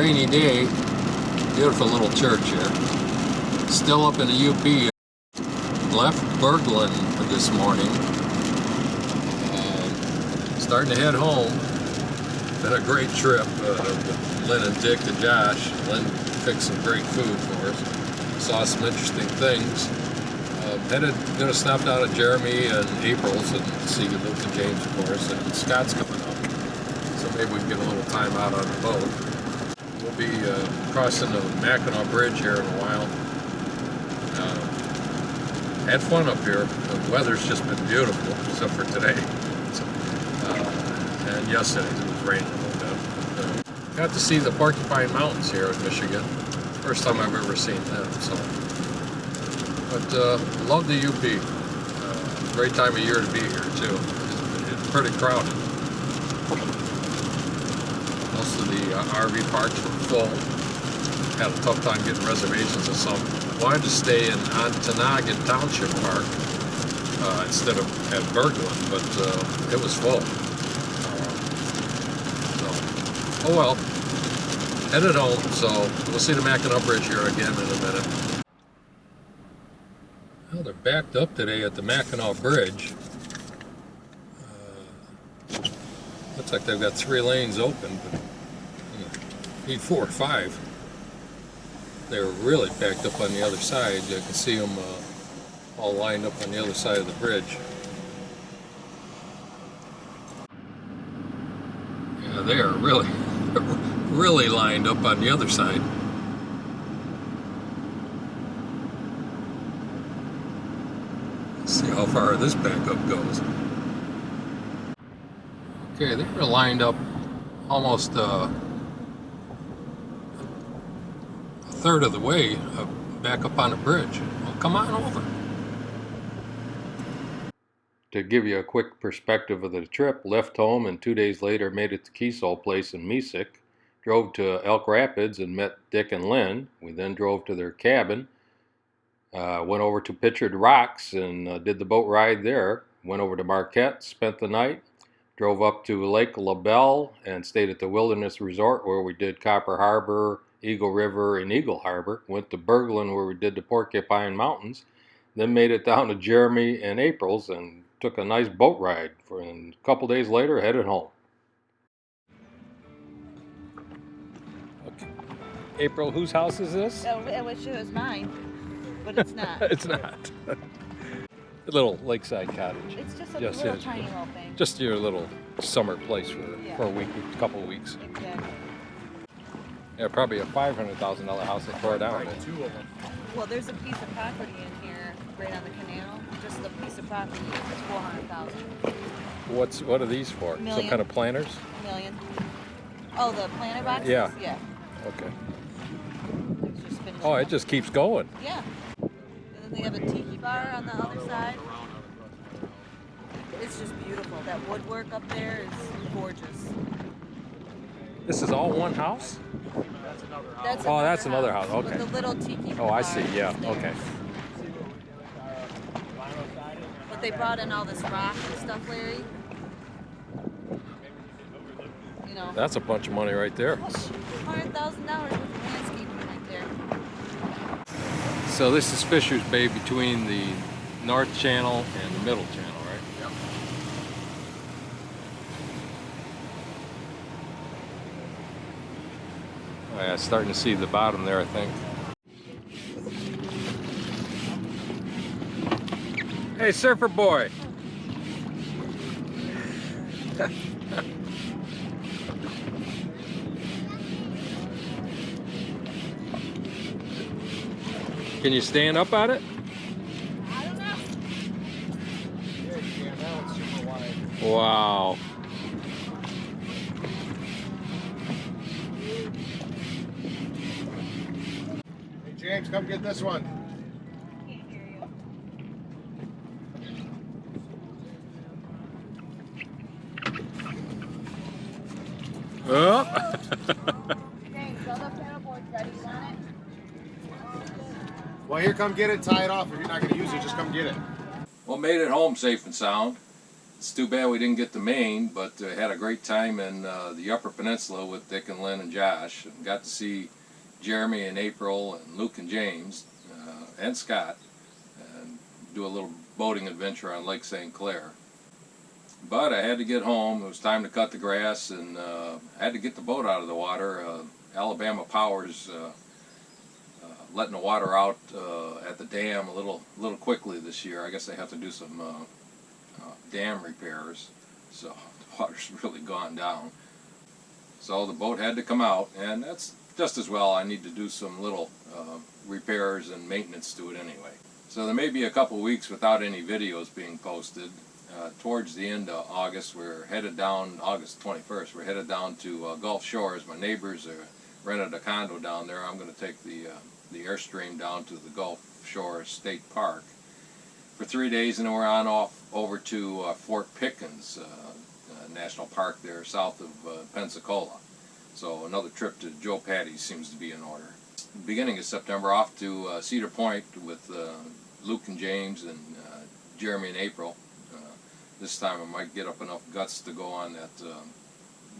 rainy day. Beautiful little church here. Still up in the UP. Left Berglund this morning. Starting to head home. Been a great trip with Lynn and Dick and Josh. Lynn picked some great food for us. Saw some interesting things. Gonna stop down at Jeremy and April's and see Luke and James, of course, and Scott's coming up. So maybe we can get a little time out on the boat. We'll be crossing the Mackinac Bridge here in a while. Had fun up here. The weather's just been beautiful, except for today. So, and yesterday it was raining a little bit. Got to see the Porcupine Mountains here in Michigan. First time I've ever seen them. So, but love the UP. Great time of year to be here too. It's pretty crowded. Most of the RV parks were full. Had a tough time getting reservations of some. Wanted to stay in Ontonagon Township Park instead of at Berglund, but it was full. So, oh well. Headed home, so we'll see the Mackinac Bridge here again in a minute. Well, they're backed up today at the Mackinac Bridge. Looks like they've got 3 lanes open, but need 4 or 5. They're really backed up on the other side. You can see them all lined up on the other side of the bridge. Yeah, they are really, really lined up on the other side. Let's see how far this backup goes. Okay, they were lined up almost a third of the way back up on the bridge. Well, come on over. To give you a quick perspective of the trip, left home and 2 days later made it to Kiesel Place in Mesick. Drove to Elk Rapids and met Dick and Lynn. We then drove to their cabin. Went over to Pictured Rocks and did the boat ride there. Went over to Marquette, spent the night. Drove up to Lake LaBelle and stayed at the Wilderness Resort where we did Copper Harbor, Eagle River, and Eagle Harbor. Went to Berglund where we did the Porcupine Mountains. Then made it down to Jeremy and April's and took a nice boat ride. And a couple days later, headed home. Okay. April, whose house is this? Oh, I wish it was mine, but it's not. It's not. A little lakeside cottage. It's just a little tiny little thing. Just your little summer place for a week, a couple of weeks. Exactly. Yeah, probably a $500,000 house that tore down. Right, 2 of them. Well, there's a piece of property in here, right on the canal. Just the piece of property is $400,000. What are these for? Some kind of planters? $1 million. Oh, the planter boxes? Yeah. Yeah. Okay. Oh, it just keeps going. Yeah. And then they have a tiki bar on the other side. It's just beautiful. That woodwork up there is gorgeous. This is all one house? That's another house. Okay. With the little tiki bar. Oh, I see. Yeah. Okay. But they brought in all this rock and stuff, Larry. You know. That's a bunch of money right there. $100,000 worth of landscaping right there. So this is Fisher's Bay between the North Channel and the Middle Channel, right? Yep. Oh yeah, starting to see the bottom there, I think. Hey, surfer boy! Can you stand up on it? I don't know. Yeah, you can. That one's super wide. Wow. Hey, James, come get this one. Can't hear you. Oh. James, all the paddleboards ready. You want it? Well, here, come get it, tie it off. If you're not going to use it, just come get it. Well, made it home safe and sound. It's too bad we didn't get to Maine, but had a great time in the Upper Peninsula with Dick and Lynn and Josh. And got to see Jeremy and April and Luke and James and Scott and do a little boating adventure on Lake St. Clair. But I had to get home. It was time to cut the grass, and I had to get the boat out of the water. Alabama Power's letting the water out at the dam a little quickly this year. I guess they have to do some dam repairs, so the water's really gone down. So the boat had to come out, and that's just as well. I need to do some little repairs and maintenance to it anyway. So there may be a couple weeks without any videos being posted. Towards the end of August, we're headed down, August 21st, we're headed down to Gulf Shores. My neighbors rented a condo down there. I'm going to take the Airstream down to the Gulf Shores State Park for 3 days, and then we're on off over to Fort Pickens National Park there south of Pensacola. So another trip to Joe Patty's seems to be in order. Beginning of September, off to Cedar Point with Luke and James and Jeremy and April. This time I might get up enough guts to go on that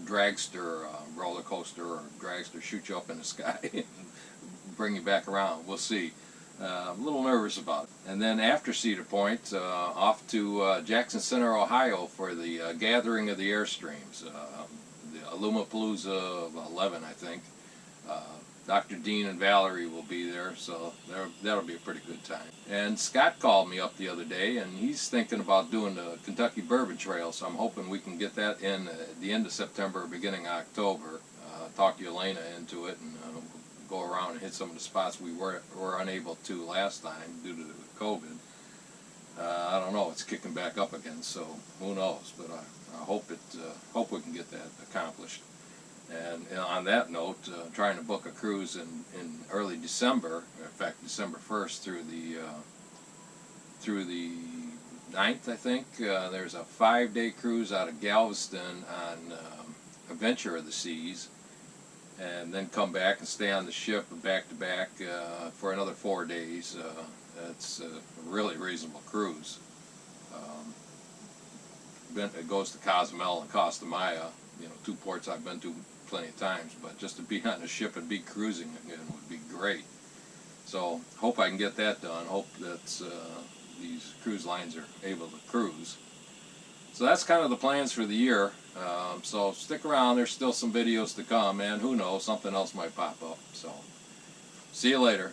dragster roller coaster, or dragster shoot you up in the sky and bring you back around. We'll see. I'm a little nervous about it. And then after Cedar Point, off to Jackson Center, Ohio for the gathering of the Airstreams. The Alumapalooza 11, I think. Dr. Dean and Valerie will be there, so that'll be a pretty good time. And Scott called me up the other day, and he's thinking about doing the Kentucky Bourbon Trail, so I'm hoping we can get that in at the end of September, beginning of October. Talk Elena into it, and go around and hit some of the spots we were unable to last time due to COVID. I don't know, it's kicking back up again, so who knows, but I hope we can get that accomplished. And on that note, trying to book a cruise in early December, in fact December 1st through the 9th, I think. There's a 5-day cruise out of Galveston on Adventure of the Seas, and then come back and stay on the ship back to back for another 4 days. It's a really reasonable cruise. It goes to Cozumel and Costa Maya, two ports I've been to plenty of times, but just to be on a ship and be cruising again would be great. So hope I can get that done. Hope that these cruise lines are able to cruise. So that's kind of the plans for the year. So stick around. There's still some videos to come, and who knows, something else might pop up. So see you later.